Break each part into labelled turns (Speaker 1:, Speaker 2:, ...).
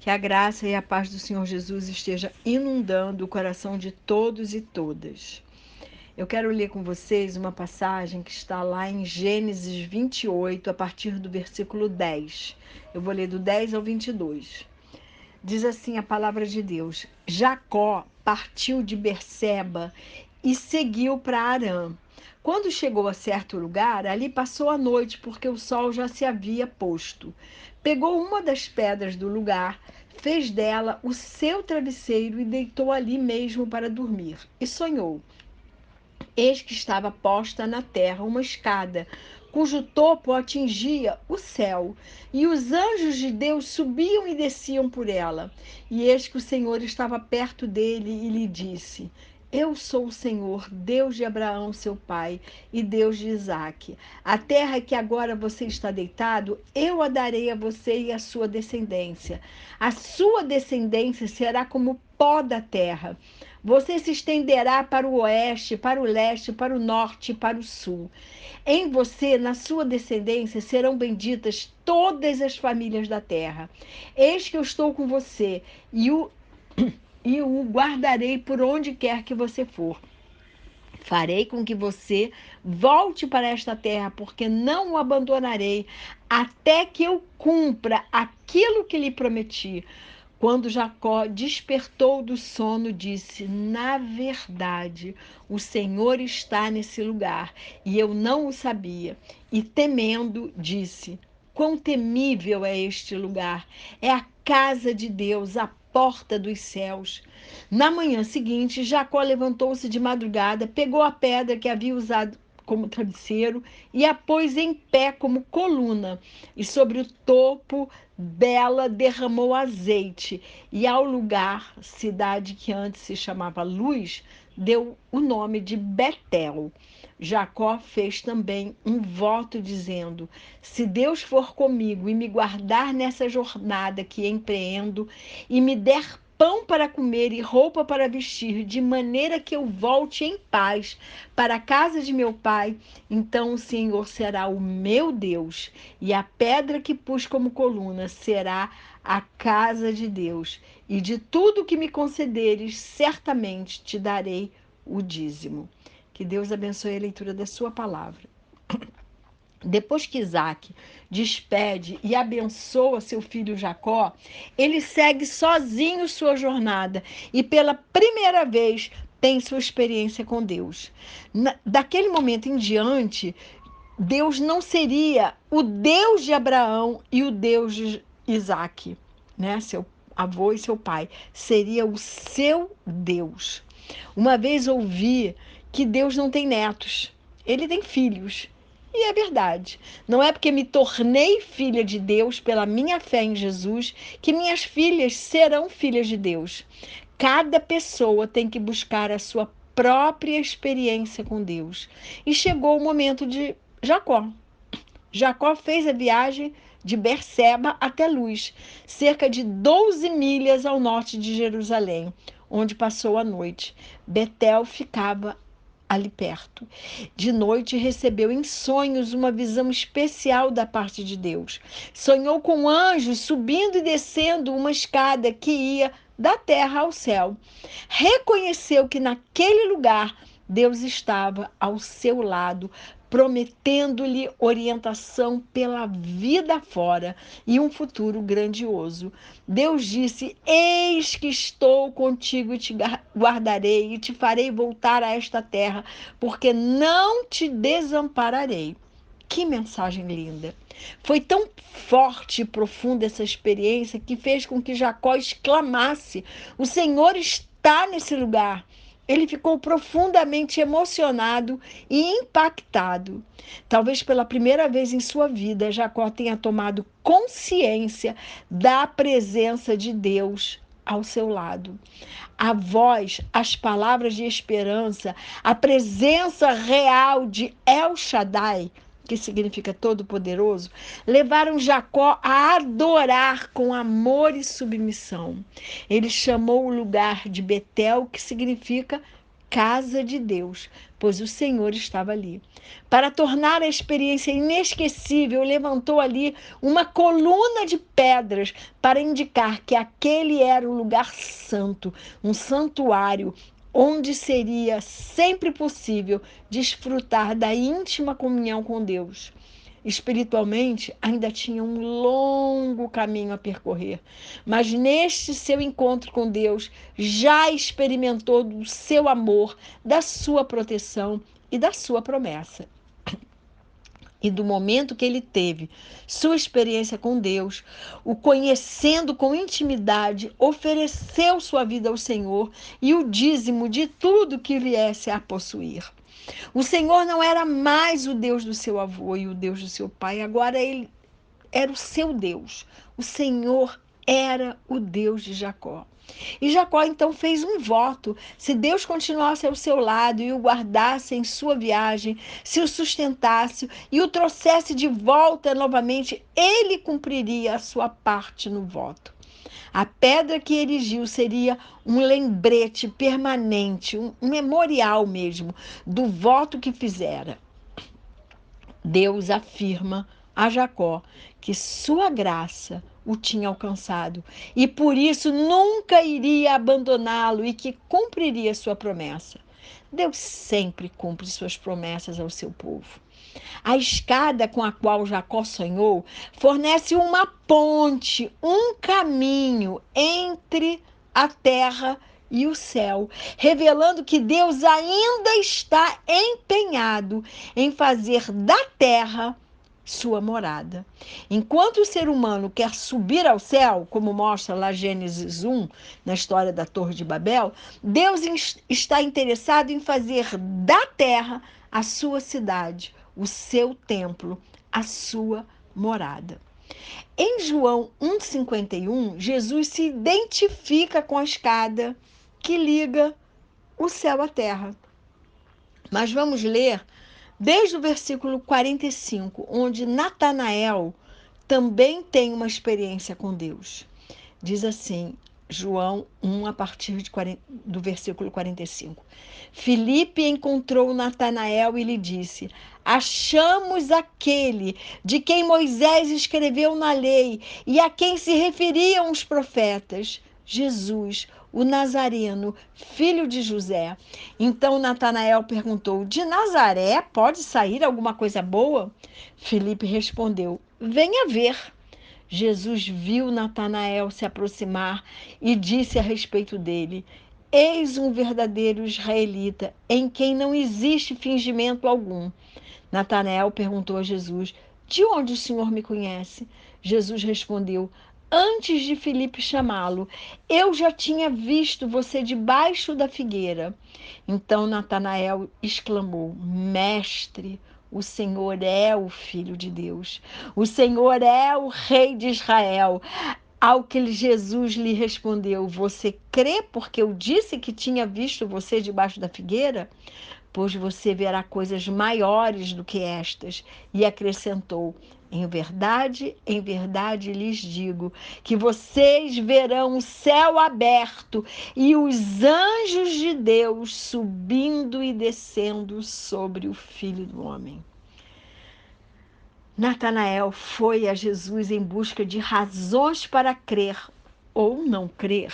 Speaker 1: Que a graça e a paz do Senhor Jesus esteja inundando o coração de todos e todas. Eu quero ler com vocês uma passagem que está lá em Gênesis 28, a partir do versículo 10. Eu vou ler do 10 ao 22. Diz assim a palavra de Deus: Jacó partiu de Berseba e seguiu para Harã. Quando chegou a certo lugar, ali passou a noite, porque o sol já se havia posto. Pegou uma das pedras do lugar, fez dela o seu travesseiro e deitou ali mesmo para dormir. E sonhou. Eis que estava posta na terra uma escada, cujo topo atingia o céu, e os anjos de Deus subiam e desciam por ela. E eis que o Senhor estava perto dele e lhe disse: Eu sou o Senhor, Deus de Abraão, seu pai, e Deus de Isaque. A terra que agora você está deitado, eu a darei a você e à sua descendência. A sua descendência será como pó da terra. Você se estenderá para o oeste, para o leste, para o norte e para o sul. Em você, na sua descendência, serão benditas todas as famílias da terra. Eis que eu estou com você e o guardarei por onde quer que você for. Farei com que você volte para esta terra, porque não o abandonarei até que eu cumpra aquilo que lhe prometi. Quando Jacó despertou do sono, disse: Na verdade, o Senhor está nesse lugar, e eu não o sabia. E temendo, disse: Quão temível é este lugar! É a casa de Deus, a porta dos céus. Na manhã seguinte, Jacó levantou-se de madrugada, pegou a pedra que havia usado como travesseiro e a pôs em pé como coluna, e sobre o topo dela derramou azeite, e ao lugar, cidade que antes se chamava Luz, deu o nome de Betel. Jacó fez também um voto dizendo: Se Deus for comigo e me guardar nessa jornada que empreendo e me der pão para comer e roupa para vestir, de maneira que eu volte em paz para a casa de meu pai, então o Senhor será o meu Deus, e a pedra que pus como coluna será a casa de Deus, e de tudo que me concederes, certamente te darei o dízimo. Que Deus abençoe a leitura da sua palavra. Depois que Isaac despede e abençoa seu filho Jacó, ele segue sozinho sua jornada e pela primeira vez tem sua experiência com Deus. Daquele momento em diante, Deus não seria o Deus de Abraão e o Deus de Isaac, né? Seu avô e seu pai. Seria o seu Deus. Uma vez ouvi que Deus não tem netos, ele tem filhos. E é verdade. Não é porque me tornei filha de Deus pela minha fé em Jesus que minhas filhas serão filhas de Deus. Cada pessoa tem que buscar a sua própria experiência com Deus. E chegou o momento de Jacó. Jacó fez a viagem de Berseba até Luz, cerca de 12 milhas ao norte de Jerusalém, onde passou a noite. Betel ficava ali perto. De noite recebeu em sonhos uma visão especial da parte de Deus. Sonhou com anjos subindo e descendo uma escada que ia da terra ao céu. Reconheceu que naquele lugar Deus estava ao seu lado, prometendo-lhe orientação pela vida fora e um futuro grandioso. Deus disse: Eis que estou contigo e te guardarei e te farei voltar a esta terra, porque não te desampararei. Que mensagem linda! Foi tão forte e profunda essa experiência que fez com que Jacó exclamasse: O Senhor está nesse lugar. Ele ficou profundamente emocionado e impactado. Talvez pela primeira vez em sua vida, Jacó tenha tomado consciência da presença de Deus ao seu lado. A voz, as palavras de esperança, a presença real de El Shaddai, que significa Todo-Poderoso, levaram Jacó a adorar com amor e submissão. Ele chamou o lugar de Betel, que significa casa de Deus, pois o Senhor estava ali. Para tornar a experiência inesquecível, levantou ali uma coluna de pedras para indicar que aquele era o lugar santo, um santuário, onde seria sempre possível desfrutar da íntima comunhão com Deus. Espiritualmente, ainda tinha um longo caminho a percorrer, mas neste seu encontro com Deus, já experimentou do seu amor, da sua proteção e da sua promessa. E do momento que ele teve sua experiência com Deus, o conhecendo com intimidade, ofereceu sua vida ao Senhor e o dízimo de tudo que viesse a possuir. O Senhor não era mais o Deus do seu avô e o Deus do seu pai, agora ele era o seu Deus. O Senhor era o Deus de Jacó. E Jacó então fez um voto: se Deus continuasse ao seu lado e o guardasse em sua viagem, se o sustentasse e o trouxesse de volta novamente, ele cumpriria a sua parte no voto. A pedra que erigiu seria um lembrete permanente, um memorial mesmo, do voto que fizera. Deus afirma a Jacó que sua graça o tinha alcançado e por isso nunca iria abandoná-lo e que cumpriria sua promessa. Deus sempre cumpre suas promessas ao seu povo. A escada com a qual Jacó sonhou fornece uma ponte, um caminho entre a terra e o céu, revelando que Deus ainda está empenhado em fazer da terra sua morada. Enquanto o ser humano quer subir ao céu, como mostra lá Gênesis 1, na história da Torre de Babel, Deus está interessado em fazer da terra a sua cidade, o seu templo, a sua morada. Em João 1,51, Jesus se identifica com a escada que liga o céu à terra. Mas vamos ler desde o versículo 45, onde Natanael também tem uma experiência com Deus. Diz assim, João 1, a partir do versículo 45. Filipe encontrou Natanael e lhe disse: achamos aquele de quem Moisés escreveu na lei e a quem se referiam os profetas, Jesus, o Nazareno, filho de José. Então Natanael perguntou: de Nazaré pode sair alguma coisa boa? Filipe respondeu: venha ver. Jesus viu Natanael se aproximar e disse a respeito dele: eis um verdadeiro israelita, em quem não existe fingimento algum. Natanael perguntou a Jesus: de onde o Senhor me conhece? Jesus respondeu: antes de Filipe chamá-lo, eu já tinha visto você debaixo da figueira. Então Natanael exclamou: mestre, o Senhor é o Filho de Deus. O Senhor é o Rei de Israel. Ao que Jesus lhe respondeu: você crê porque eu disse que tinha visto você debaixo da figueira? Pois você verá coisas maiores do que estas. E acrescentou: em verdade lhes digo que vocês verão o céu aberto e os anjos de Deus subindo e descendo sobre o Filho do Homem. Natanael foi a Jesus em busca de razões para crer ou não crer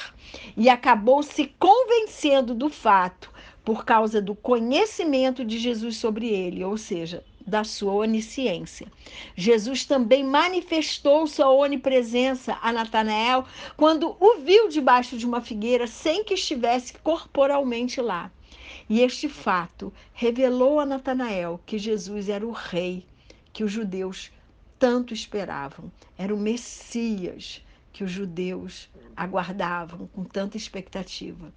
Speaker 1: e acabou se convencendo do fato por causa do conhecimento de Jesus sobre ele, ou seja, da sua onisciência. Jesus também manifestou sua onipresença a Natanael quando o viu debaixo de uma figueira sem que estivesse corporalmente lá. E este fato revelou a Natanael que Jesus era o rei que os judeus tanto esperavam. Era o Messias que os judeus aguardavam com tanta expectativa.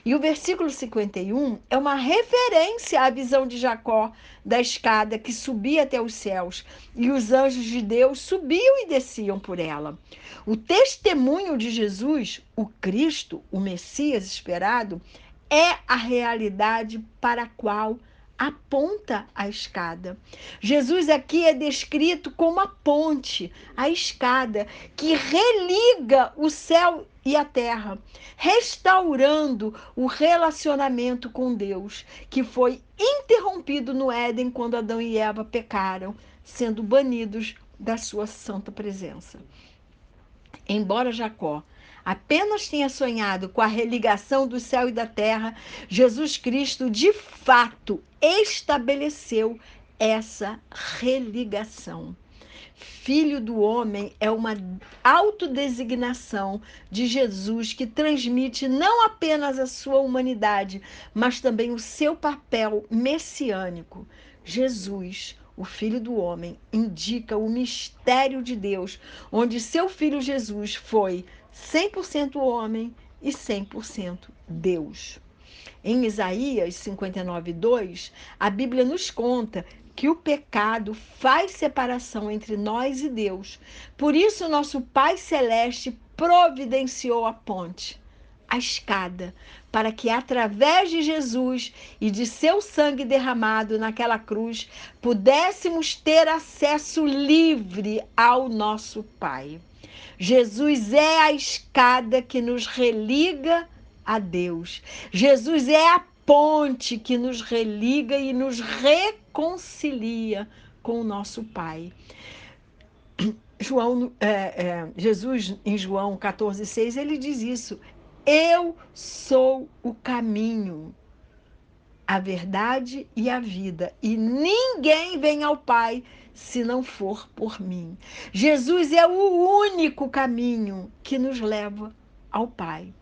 Speaker 1: E o versículo 51 é uma referência à visão de Jacó da escada que subia até os céus e os anjos de Deus subiam e desciam por ela. O testemunho de Jesus, o Cristo, o Messias esperado, é a realidade para a qual aponta a escada. Jesus aqui é descrito como a ponte, a escada, que religa o céu e a terra, restaurando o relacionamento com Deus, que foi interrompido no Éden quando Adão e Eva pecaram, sendo banidos da sua santa presença. Embora Jacó apenas tenha sonhado com a religação do céu e da terra, Jesus Cristo de fato estabeleceu essa religação. Filho do homem é uma autodesignação de Jesus que transmite não apenas a sua humanidade, mas também o seu papel messiânico. Jesus, o Filho do homem, indica o mistério de Deus, onde seu filho Jesus foi 100% homem e 100% Deus. Em Isaías 59:2, a Bíblia nos conta que o pecado faz separação entre nós e Deus. Por isso, nosso Pai Celeste providenciou a ponte, a escada, para que através de Jesus e de seu sangue derramado naquela cruz, pudéssemos ter acesso livre ao nosso Pai. Jesus é a escada que nos religa a Deus. Jesus é a ponte que nos religa e nos reconcilia com o nosso Pai. Jesus, em João 14,6, ele diz isso: eu sou o caminho, a verdade e a vida, e ninguém vem ao Pai se não for por mim. Jesus é o único caminho que nos leva ao Pai.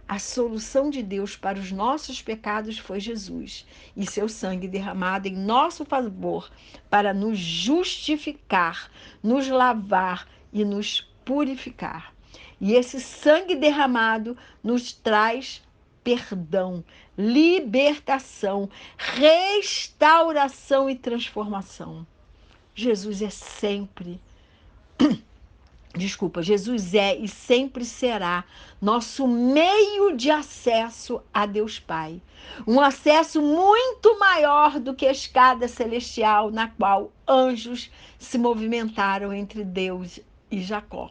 Speaker 1: A solução de Deus para os nossos pecados foi Jesus e seu sangue derramado em nosso favor para nos justificar, nos lavar e nos purificar. E esse sangue derramado nos traz perdão, libertação, restauração e transformação. Jesus é e sempre será nosso meio de acesso a Deus Pai. Um acesso muito maior do que a escada celestial na qual anjos se movimentaram entre Deus e Jacó.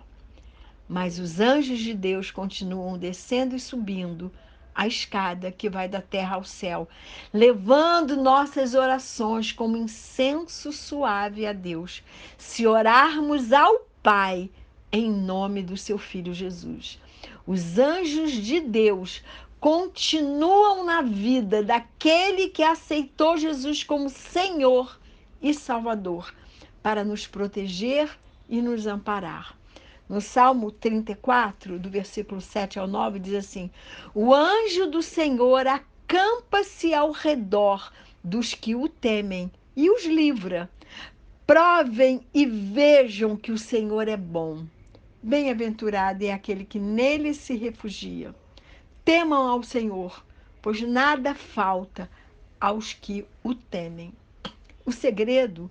Speaker 1: Mas os anjos de Deus continuam descendo e subindo a escada que vai da terra ao céu, levando nossas orações como incenso suave a Deus, se orarmos ao Pai em nome do seu Filho Jesus. Os anjos de Deus continuam na vida daquele que aceitou Jesus como Senhor e Salvador, para nos proteger e nos amparar. No Salmo 34, do versículo 7 ao 9, diz assim: o anjo do Senhor acampa-se ao redor dos que o temem e os livra. Provem e vejam que o Senhor é bom. Bem-aventurado é aquele que nele se refugia. Temam ao Senhor, pois nada falta aos que o temem. O segredo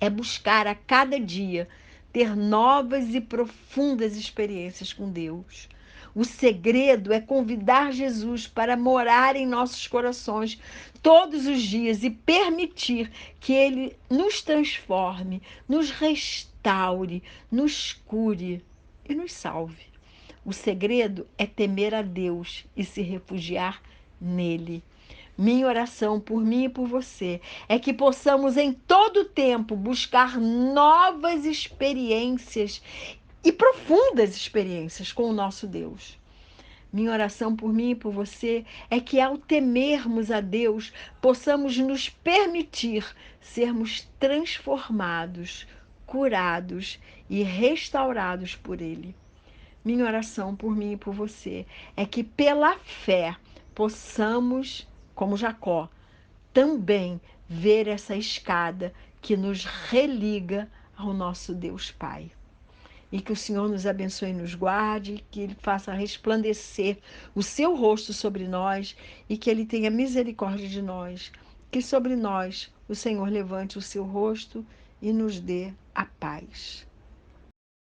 Speaker 1: é buscar a cada dia ter novas e profundas experiências com Deus. O segredo é convidar Jesus para morar em nossos corações todos os dias e permitir que Ele nos transforme, nos restaure, nos cure e nos salve. O segredo é temer a Deus e se refugiar nele. Minha oração por mim e por você é que possamos em todo tempo buscar novas experiências e profundas experiências com o nosso Deus. Minha oração por mim e por você é que ao temermos a Deus, possamos nos permitir sermos transformados, curados e restaurados por Ele. Minha oração por mim e por você é que pela fé possamos, como Jacó, também ver essa escada que nos religa ao nosso Deus Pai. E que o Senhor nos abençoe e nos guarde, que Ele faça resplandecer o seu rosto sobre nós e que Ele tenha misericórdia de nós. Que sobre nós o Senhor levante o seu rosto e nos dê a paz.